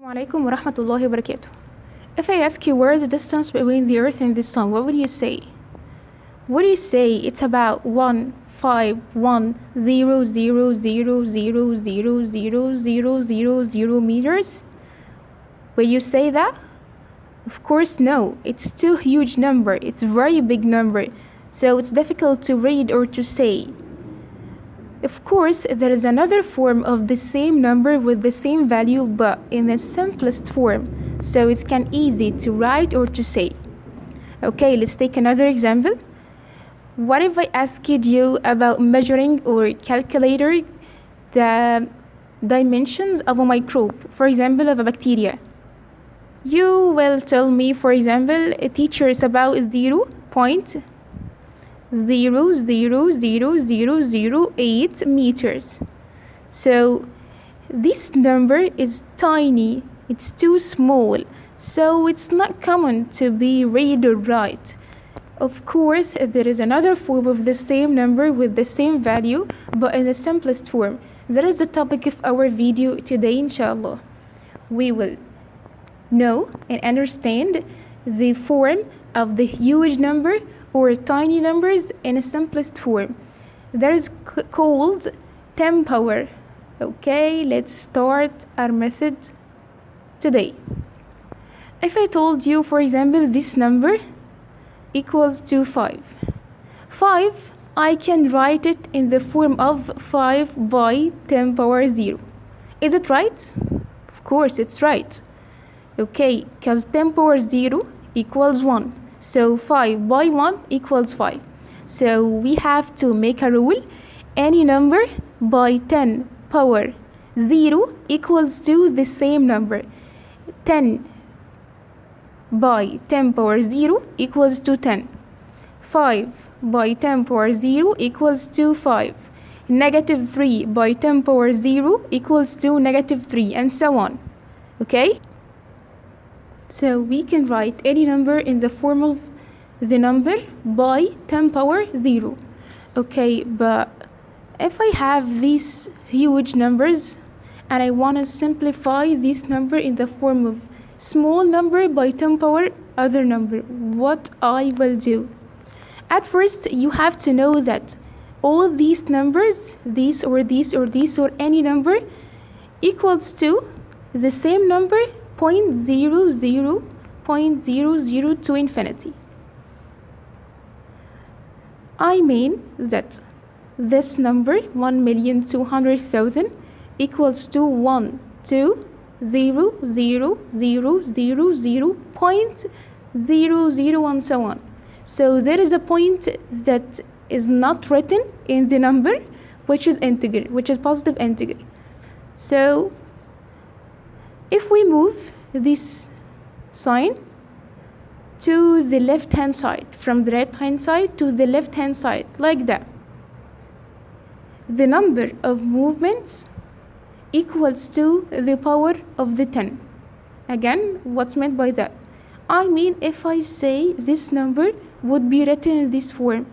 Alaikum wa rahmatullahi wa barakatuh. If I ask you where is the distance between the earth and the sun, what would you say? Would you say it's about 151,000,000,000,000,000 meters? Will you say that? Of course no. It's too huge number. It's very big number. So it's difficult to read or to say. Of course, there is another form of the same number with the same value but in the simplest form, so it's can easy to write or to say. Okay, let's take another example. What if I asked you about measuring or calculating the dimensions of a microbe, for example, of a bacteria? You will tell me, for example, a teacher is about 0.0000008 meters. So this number is tiny, it's too small, so it's not common to be read or write. Of course, there is another form of the same number with the same value, but in the simplest form. That is the topic of our video today, inshallah. We will know and understand the form of the huge number or tiny numbers in a simplest form. That is called 10 power. Okay, let's start our method today. If I told you, for example, this number equals to 5. 5, I can write it in the form of 5 by 10 power 0. Is it right? Of course, it's right. Okay, because 10 power 0 equals 1. So 5 by 1 equals 5. So we have to make a rule. Any number by 10 power 0 equals to the same number. 10 by 10 power 0 equals to 10. 5 by 10 power 0 equals to 5. Negative 3 by 10 power 0 equals to negative 3, and so on. Okay? So we can write any number in the form of the number by 10 power 0. Okay, but if I have these huge numbers and I want to simplify this number in the form of small number by 10 power other number, what I will do? At first, you have to know that all these numbers, this or this or this or any number, equals to the same number 0.00 to infinity. I mean that this number 1,200,000 equals to 1,200,000.00 and so on. So there is a point that is not written in the number, which is integer, which is positive integer. So if we move this sign to the left hand side, from the right hand side to the left hand side, like that, the number of movements equals to the power of the 10. Again, what's meant by that? I mean, if I say this number would be written in this form,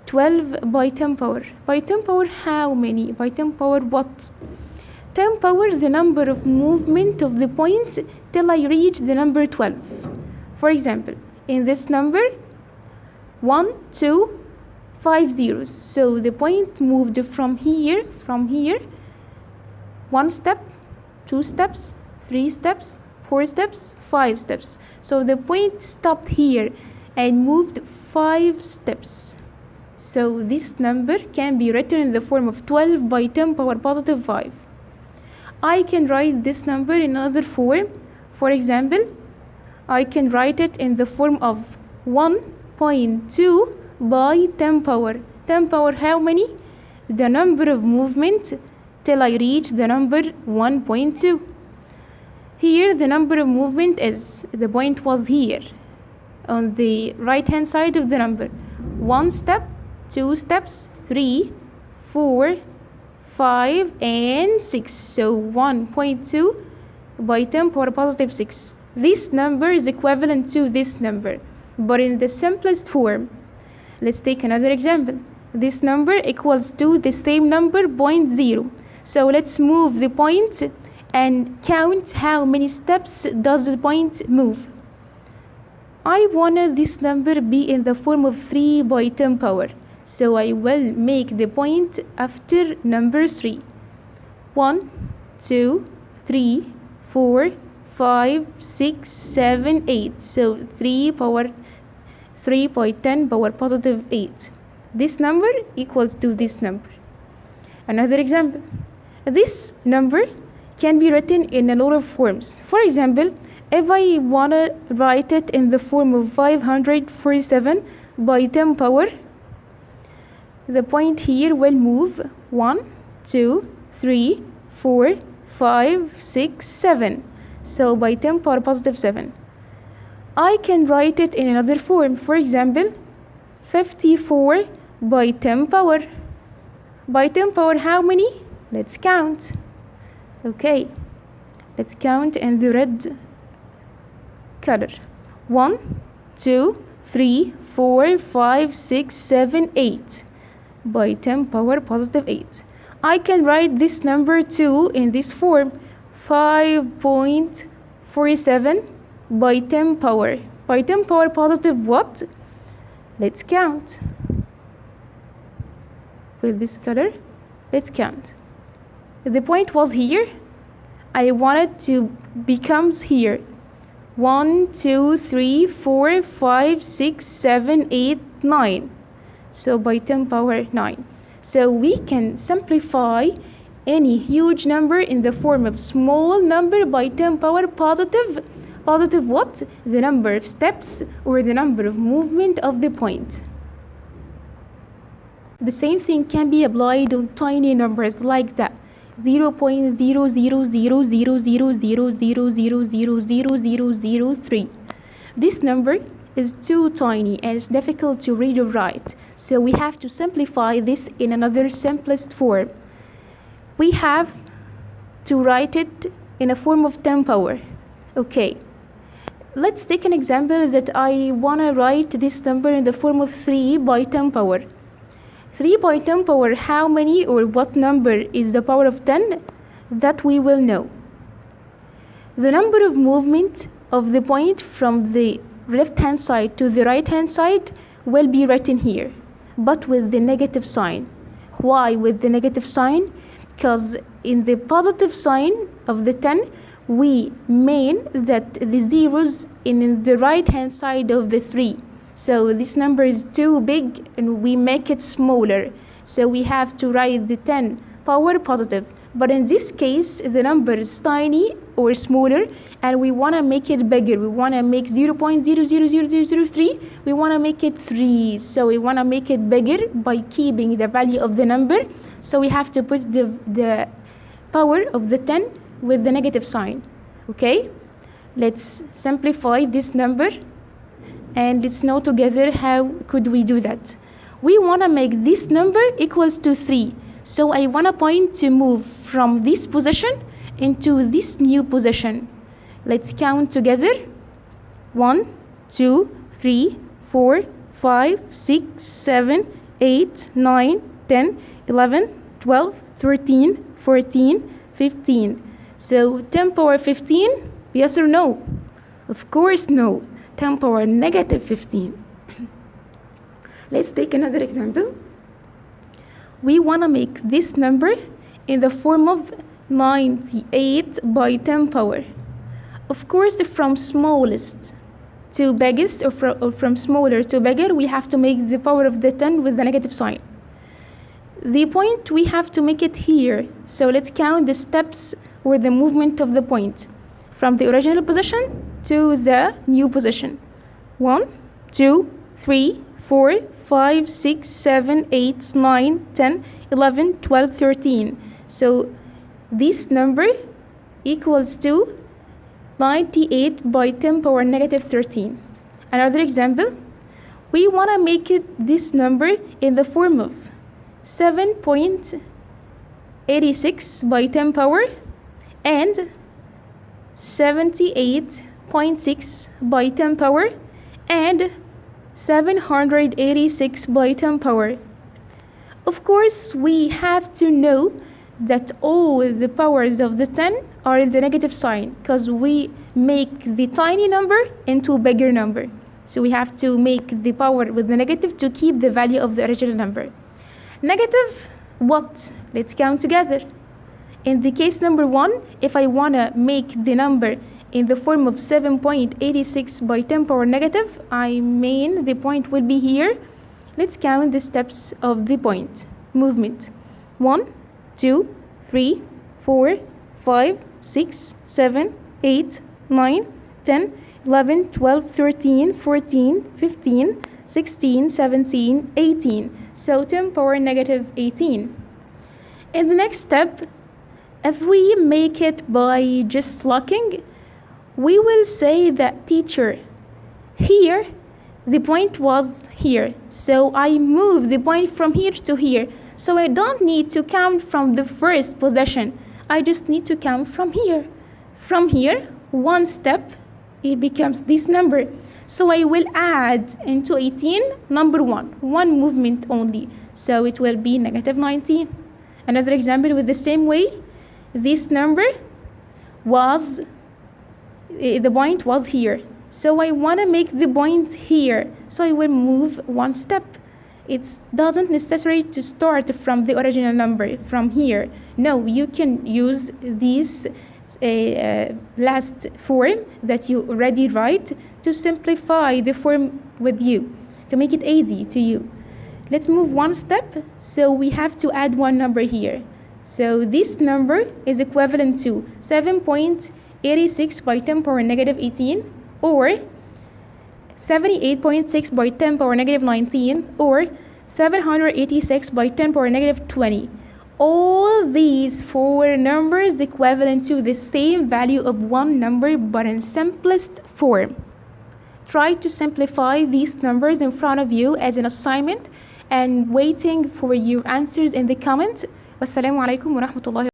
12 by 10 power. By 10 power how many? By 10 power what? 10 power the number of movement of the point till I reach the number 12. For example, in this number 1, 2, 5 zeros. So the point moved from here, 1 step, 2 steps, 3 steps, 4 steps, 5 steps. So the point stopped here and moved 5 steps. So this number can be written in the form of 12 by 10 power positive 5. I can write this number in another form. For example, I can write it in the form of 1.2 by 10 power. 10 power how many? The number of movement till I reach the number 1.2. Here the number of movement is, the point was here on the right hand side of the number. 1 step, 2 steps, 3, 4, 5 and 6. So 1.2 by 10 power positive 6. This number is equivalent to this number, but in the simplest form. Let's take another example. This number equals to the same number 0.0. So let's move the point and count how many steps does the point move. I want this number be in the form of 3 by 10 power. So I will make the point after number 3. 1, 2, 3, 4, 5, 6, 7, 8. So 3 by 10 power positive 8. This number equals to this number. Another example. This number can be written in a lot of forms. For example, if I want to write it in the form of 547 by 10 power, the point here will move 1, 2, 3, 4, 5, 6, 7. So by 10 power positive 7. I can write it in another form. For example, 54 by 10 power. By 10 power how many? Let's count. Okay, let's count in the red color. 1, 2, 3, 4, 5, 6, 7, 8. By 10 power positive 8. I can write this number too in this form. 5.47 by 10 power. By 10 power positive what? Let's count. With this color, let's count. The point was here. I want it to becomes here. 1, 2, 3, 4, 5, 6, 7, 8, 9. So by 10 power 9. So we can simplify any huge number in the form of small number by 10 power positive. Positive what? The number of steps or the number of movement of the point. The same thing can be applied on tiny numbers like that. 0.0000000000003. This number is too tiny and it's difficult to read or write. So we have to simplify this in another simplest form. We have to write it in a form of 10 power. Okay. Let's take an example that I want to write this number in the form of 3 by 10 power. 3 by 10 power, how many or what number is the power of 10? That we will know. The number of movement of the point from the left hand side to the right hand side will be written here, but with the negative sign. Why with the negative sign? Because in the positive sign of the 10, we mean that the zeros in the right hand side of the 3. So this number is too big and we make it smaller. So we have to write the 10 power positive. But in this case, the number is tiny or smaller and we want to make it bigger. We want to make 0.000003. We want to make it 3. So we want to make it bigger by keeping the value of the number. So we have to put the power of the 10 with the negative sign. Okay? Let's simplify this number and let's know together how could we do that. We want to make this number equals to 3. So I want a point to move from this position into this new position. Let's count together. 1, 2, 3, 4, 5, 6, 7, 8, 9, 10, 11, 12, 13, 14, 15. So 10 power 15, yes or no? Of course no. 10 power negative 15. Let's take another example. We want to make this number in the form of 98 by 10 power. Of course, from smallest to biggest or from smaller to bigger, we have to make the power of the 10 with the negative sign. The point, we have to make it here. So let's count the steps or the movement of the point from the original position to the new position. 1, 2, 3, 4, 5, 6, 7, 8, 9, 10, 11, 12, 13. So this number equals to 98 by 10 power negative 13. Another example, we want to make this number in the form of 7.86 by 10 power and 78.6 by 10 power and 786 by 10 power. Of course, we have to know that all the powers of the 10 are the negative sign because we make the tiny number into a bigger number. So we have to make the power with the negative to keep the value of the original number. Negative what? Let's count together. In the case number 1, if I want to make the number in the form of 7.86 by 10 power negative, I mean the point will be here. Let's count the steps of the point movement. 1, 2, 3, 4, 5, 6, 7, 8, 9, 10, 11, 12, 13, 14, 15, 16, 17, 18. So 10 power negative 18. In the next step, if we make it by just locking, we will say that teacher, here the point was here, so I move the point from here to here, so I don't need to count from the first position, I just need to count from here. From here, one step, it becomes this number, so I will add into 18 number 1 movement only, so it will be negative 19. Another example with the same way, this number was, the point was here, so I want to make the point here, so I will move one step. It doesn't necessary to start from the original number from here. No, you can use this last form that you already write to simplify the form with you, to make it easy to you. Let's move one step, so we have to add one number here. So this number is equivalent to 7.86 by 10 power negative 18, or 78.6 by 10 power negative 19, or 786 by 10 power negative 20. All these 4 numbers equivalent to the same value of one number, but in simplest form. Try to simplify these numbers in front of you as an assignment and waiting for your answers in the comments. Wassalamu alaikum wa rahmatullahi